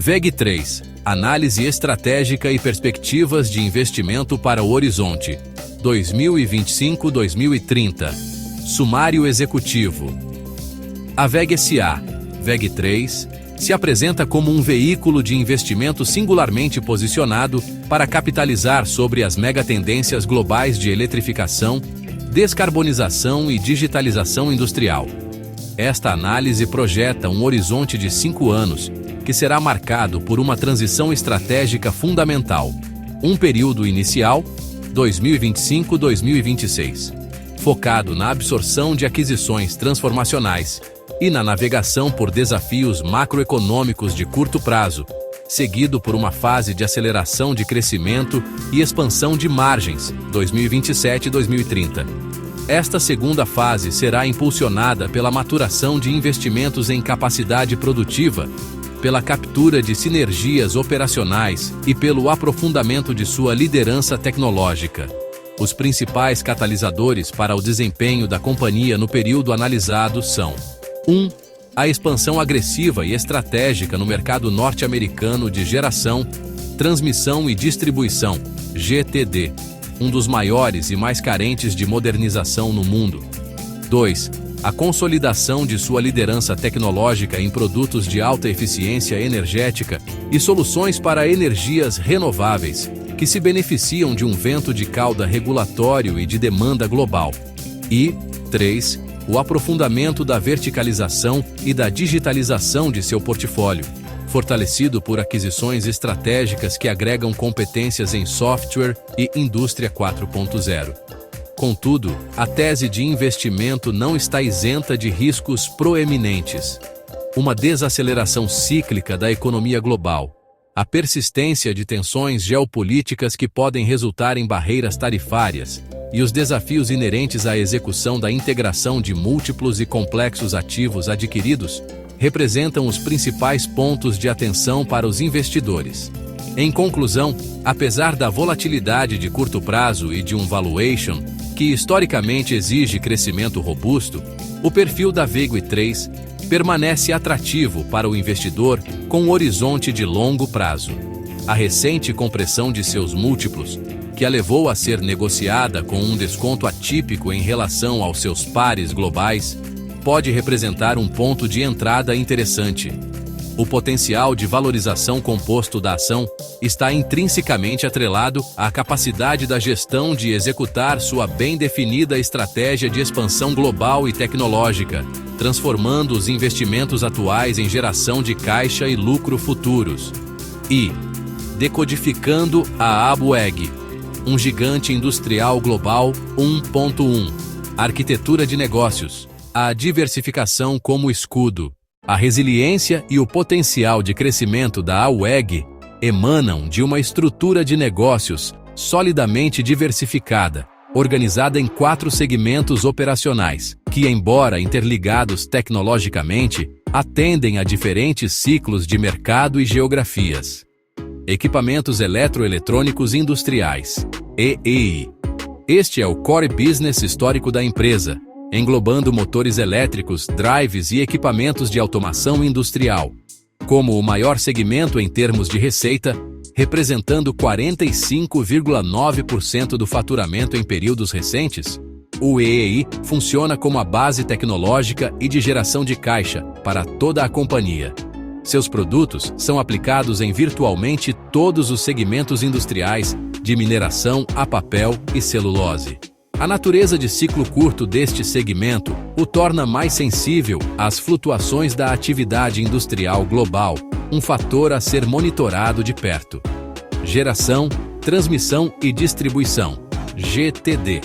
VEG3 – Análise estratégica e perspectivas de investimento para o horizonte 2025-2030. Sumário executivo. A VEG SA, VEG3, se apresenta como um veículo de investimento singularmente posicionado para capitalizar sobre as megatendências globais de eletrificação, descarbonização e digitalização industrial. Esta análise projeta um horizonte de 5 anos, que será marcado por uma transição estratégica fundamental. Um período inicial, 2025-2026, focado na absorção de aquisições transformacionais e na navegação por desafios macroeconômicos de curto prazo, seguido por uma fase de aceleração de crescimento e expansão de margens, 2027-2030. Esta segunda fase será impulsionada pela maturação de investimentos em capacidade produtiva, pela captura de sinergias operacionais e pelo aprofundamento de sua liderança tecnológica. Os principais catalisadores para o desempenho da companhia no período analisado são: 1. A expansão agressiva e estratégica no mercado norte-americano de geração, transmissão e distribuição, GTD, um dos maiores e mais carentes de modernização no mundo. 2. A consolidação de sua liderança tecnológica em produtos de alta eficiência energética e soluções para energias renováveis, que se beneficiam de um vento de cauda regulatório e de demanda global. E 3. O aprofundamento da verticalização e da digitalização de seu portfólio, fortalecido por aquisições estratégicas que agregam competências em software e indústria 4.0. Contudo, a tese de investimento não está isenta de riscos proeminentes. Uma desaceleração cíclica da economia global, a persistência de tensões geopolíticas que podem resultar em barreiras tarifárias e os desafios inerentes à execução da integração de múltiplos e complexos ativos adquiridos representam os principais pontos de atenção para os investidores. Em conclusão, apesar da volatilidade de curto prazo e de um valuation que historicamente exige crescimento robusto, o perfil da VEG3 permanece atrativo para o investidor com um horizonte de longo prazo. A recente compressão de seus múltiplos, que a levou a ser negociada com um desconto atípico em relação aos seus pares globais, pode representar um ponto de entrada interessante. O potencial de valorização composto da ação está intrinsecamente atrelado à capacidade da gestão de executar sua bem definida estratégia de expansão global e tecnológica, transformando os investimentos atuais em geração de caixa e lucro futuros. E decodificando a ABWEG, um gigante industrial global 1.1. Arquitetura de negócios, a diversificação como escudo. A resiliência e o potencial de crescimento da ABWEG emanam de uma estrutura de negócios solidamente diversificada, organizada em 4 segmentos operacionais, que, embora interligados tecnologicamente, atendem a diferentes ciclos de mercado e geografias. Equipamentos eletroeletrônicos industriais, EEI. Este é o core business histórico da empresa, englobando motores elétricos, drives e equipamentos de automação industrial. Como o maior segmento em termos de receita, representando 45,9% do faturamento em períodos recentes, o EEI funciona como a base tecnológica e de geração de caixa para toda a companhia. Seus produtos são aplicados em virtualmente todos os segmentos industriais, de mineração a papel e celulose. A natureza de ciclo curto deste segmento o torna mais sensível às flutuações da atividade industrial global, um fator a ser monitorado de perto. Geração, transmissão e distribuição, GTD.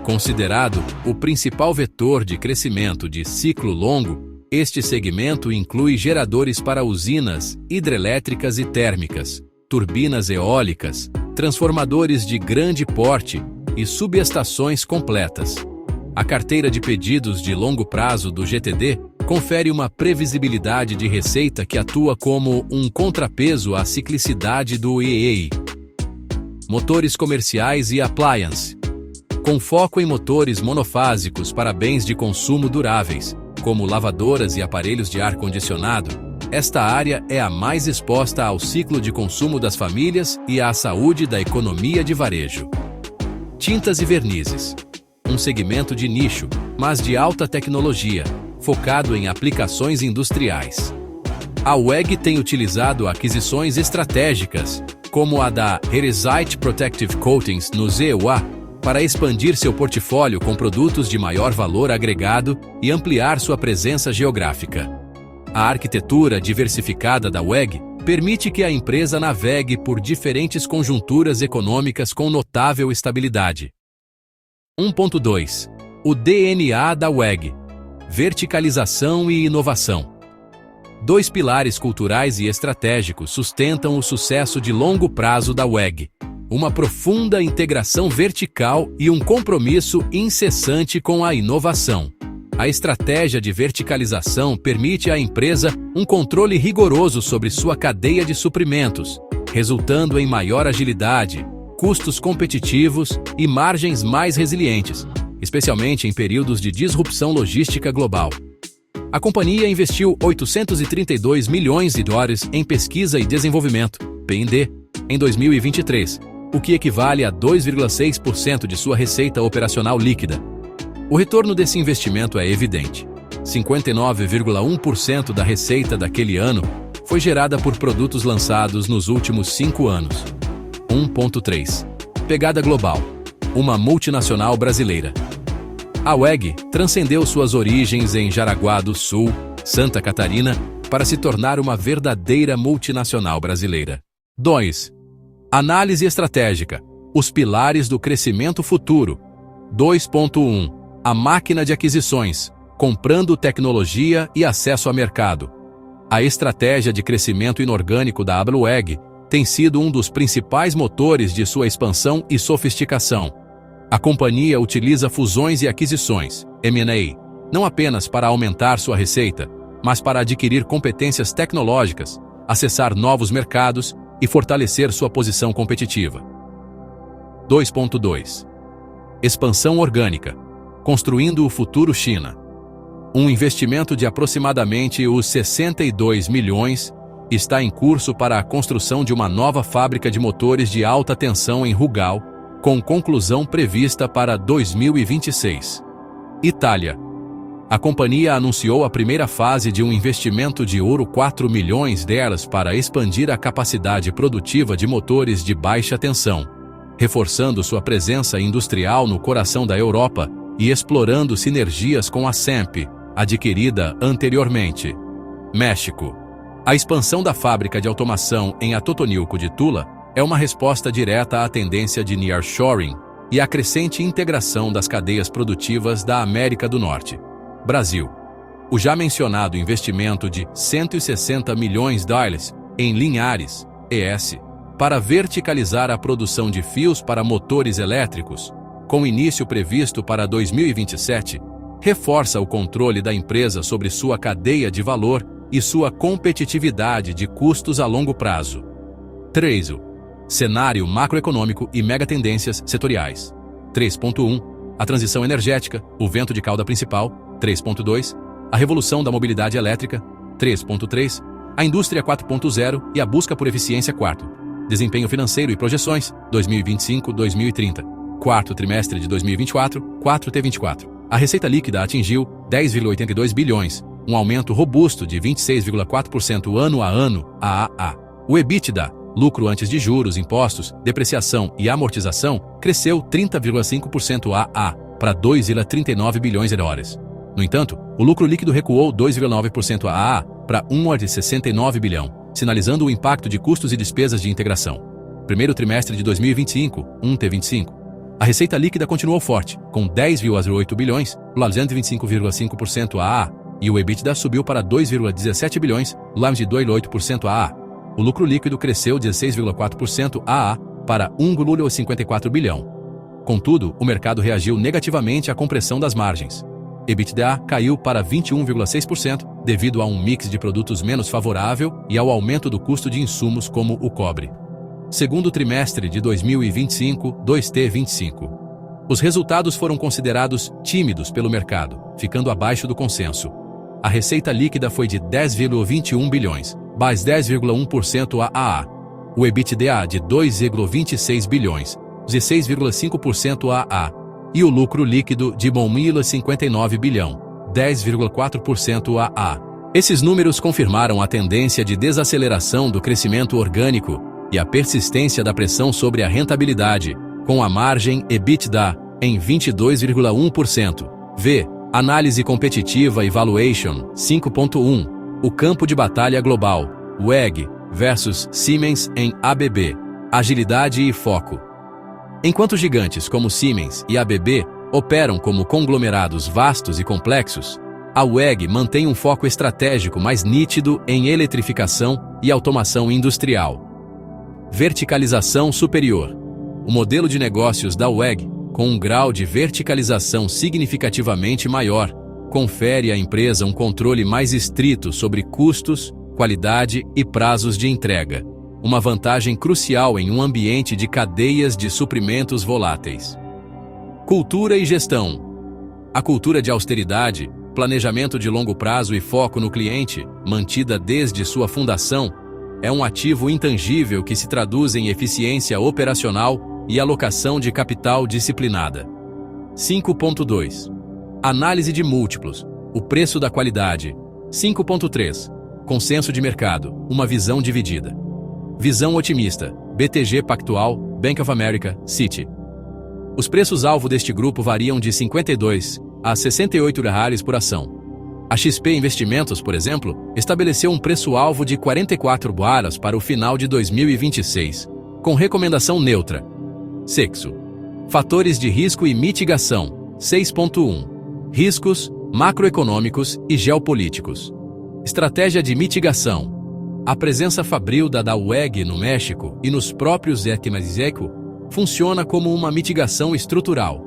Considerado o principal vetor de crescimento de ciclo longo, este segmento inclui geradores para usinas hidrelétricas e térmicas, turbinas eólicas, transformadores de grande porte e subestações completas. A carteira de pedidos de longo prazo do GTD confere uma previsibilidade de receita que atua como um contrapeso à ciclicidade do EEI. Motores comerciais e appliance. Com foco em motores monofásicos para bens de consumo duráveis, como lavadoras e aparelhos de ar-condicionado, esta área é a mais exposta ao ciclo de consumo das famílias e à saúde da economia de varejo. Tintas e vernizes. Um segmento de nicho, mas de alta tecnologia, focado em aplicações industriais. A WEG tem utilizado aquisições estratégicas, como a da Heresite Protective Coatings no EUA, para expandir seu portfólio com produtos de maior valor agregado e ampliar sua presença geográfica. A arquitetura diversificada da WEG permite que a empresa navegue por diferentes conjunturas econômicas com notável estabilidade. 1.2. O DNA da WEG: verticalização e inovação. Dois pilares culturais e estratégicos sustentam o sucesso de longo prazo da WEG: uma profunda integração vertical e um compromisso incessante com a inovação. A estratégia de verticalização permite à empresa um controle rigoroso sobre sua cadeia de suprimentos, resultando em maior agilidade, custos competitivos e margens mais resilientes, especialmente em períodos de disrupção logística global. A companhia investiu $832 milhões em pesquisa e desenvolvimento, P&D, em 2023, o que equivale a 2,6% de sua receita operacional líquida. O retorno desse investimento é evidente. 59,1% da receita daquele ano foi gerada por produtos lançados nos últimos 5 anos. 1.3. Pegada global. Uma multinacional brasileira. A WEG transcendeu suas origens em Jaraguá do Sul, Santa Catarina, para se tornar uma verdadeira multinacional brasileira. 2. Análise estratégica. Os pilares do crescimento futuro. 2.1. A máquina de aquisições, comprando tecnologia e acesso a mercado. A estratégia de crescimento inorgânico da WEG tem sido um dos principais motores de sua expansão e sofisticação. A companhia utiliza fusões e aquisições, M&A, não apenas para aumentar sua receita, mas para adquirir competências tecnológicas, acessar novos mercados e fortalecer sua posição competitiva. 2.2. Expansão orgânica. Construindo o futuro China. Um investimento de aproximadamente os 62 milhões está em curso para a construção de uma nova fábrica de motores de alta tensão em Rugal, com conclusão prevista para 2026. Itália. A companhia anunciou a primeira fase de um investimento de €4 milhões para expandir a capacidade produtiva de motores de baixa tensão, reforçando sua presença industrial no coração da Europa e explorando sinergias com a SEMP, adquirida anteriormente. México. A expansão da fábrica de automação em Atotonilco de Tula é uma resposta direta à tendência de nearshoring e à crescente integração das cadeias produtivas da América do Norte. Brasil. O já mencionado investimento de $160 milhões em Linhares, ES, para verticalizar a produção de fios para motores elétricos, com início previsto para 2027, reforça o controle da empresa sobre sua cadeia de valor e sua competitividade de custos a longo prazo. 3. Cenário macroeconômico e megatendências setoriais. 3.1. A transição energética, o vento de cauda principal. 3.2. A revolução da mobilidade elétrica. 3.3. A indústria 4.0 e a busca por eficiência. 4. Desempenho financeiro e projeções, 2025-2030. Quarto trimestre de 2024, 4T24. A receita líquida atingiu $10,82 bilhões, um aumento robusto de 26,4% ano a ano, AAA. O EBITDA, lucro antes de juros, impostos, depreciação e amortização, cresceu 30,5% AA, para $2,39 bilhões. No entanto, o lucro líquido recuou 2,9% AA, para $1,69 bilhão, sinalizando o impacto de custos e despesas de integração. Primeiro trimestre de 2025, 1T25. A receita líquida continuou forte, com $10,8 bilhões, 225,5% AA, e o EBITDA subiu para $2,17 bilhões, 2,8% AA. O lucro líquido cresceu 16,4% AA para $1,54 bilhão. Contudo, o mercado reagiu negativamente à compressão das margens. EBITDA caiu para 21,6% devido a um mix de produtos menos favorável e ao aumento do custo de insumos como o cobre. Segundo trimestre de 2025, 2T25. Os resultados foram considerados tímidos pelo mercado, ficando abaixo do consenso. A receita líquida foi de 10,21 bilhões, mais 10,1% AAA. O EBITDA de 2,26 bilhões, 16,5% AAA. E o lucro líquido de 1,59 bilhão, 10,4% AAA. Esses números confirmaram a tendência de desaceleração do crescimento orgânico e a persistência da pressão sobre a rentabilidade, com a margem EBITDA em 22,1%. V. Análise competitiva e valuation 5.1. O campo de batalha global, WEG versus Siemens em ABB. Agilidade e foco. Enquanto gigantes como Siemens e ABB operam como conglomerados vastos e complexos, a WEG mantém um foco estratégico mais nítido em eletrificação e automação industrial. Verticalização superior. O modelo de negócios da WEG, com um grau de verticalização significativamente maior, confere à empresa um controle mais estrito sobre custos, qualidade e prazos de entrega, uma vantagem crucial em um ambiente de cadeias de suprimentos voláteis. Cultura e gestão. A cultura de austeridade, planejamento de longo prazo e foco no cliente, mantida desde sua fundação, é um ativo intangível que se traduz em eficiência operacional e alocação de capital disciplinada. 5.2. Análise de múltiplos. O preço da qualidade. 5.3. Consenso de mercado. Uma visão dividida. Visão otimista. BTG Pactual, Bank of America, Citi. Os preços-alvo deste grupo variam de 52 a 68 reais por ação. A XP Investimentos, por exemplo, estabeleceu um preço-alvo de 44 reais para o final de 2026, com recomendação neutra. Sexo. Fatores de risco e mitigação. 6.1. Riscos macroeconômicos e geopolíticos. Estratégia de mitigação. A presença fabril da WEG no México e nos próprios Ecmaseco funciona como uma mitigação estrutural.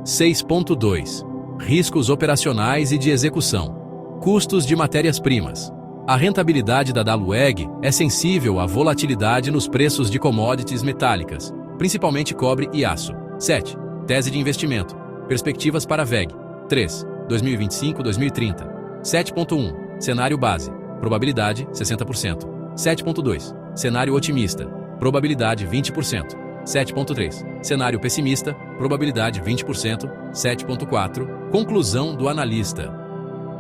6.2. Riscos operacionais e de execução. Custos de matérias-primas. A rentabilidade da WEG é sensível à volatilidade nos preços de commodities metálicas, principalmente cobre e aço. 7. Tese de investimento. Perspectivas para a WEG. 3. 2025-2030. 7.1. Cenário base. Probabilidade 60%. 7.2. Cenário otimista. Probabilidade 20%. 7.3. Cenário pessimista. Probabilidade 20%. 7.4. Conclusão do analista.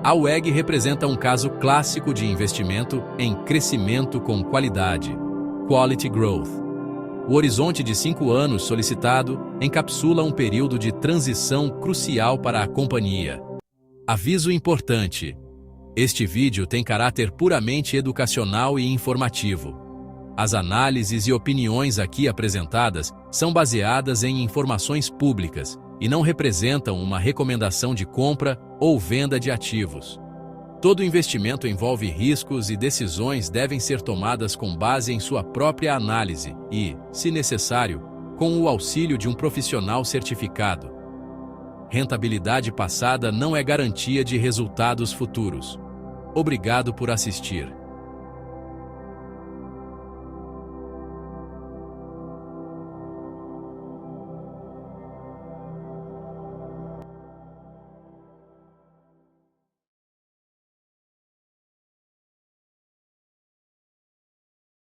A WEG representa um caso clássico de investimento em crescimento com qualidade. Quality Growth. O horizonte de 5 anos solicitado encapsula um período de transição crucial para a companhia. Aviso importante. Este vídeo tem caráter puramente educacional e informativo. As análises e opiniões aqui apresentadas são baseadas em informações públicas e não representam uma recomendação de compra ou venda de ativos. Todo investimento envolve riscos e decisões devem ser tomadas com base em sua própria análise e, se necessário, com o auxílio de um profissional certificado. Rentabilidade passada não é garantia de resultados futuros. Obrigado por assistir.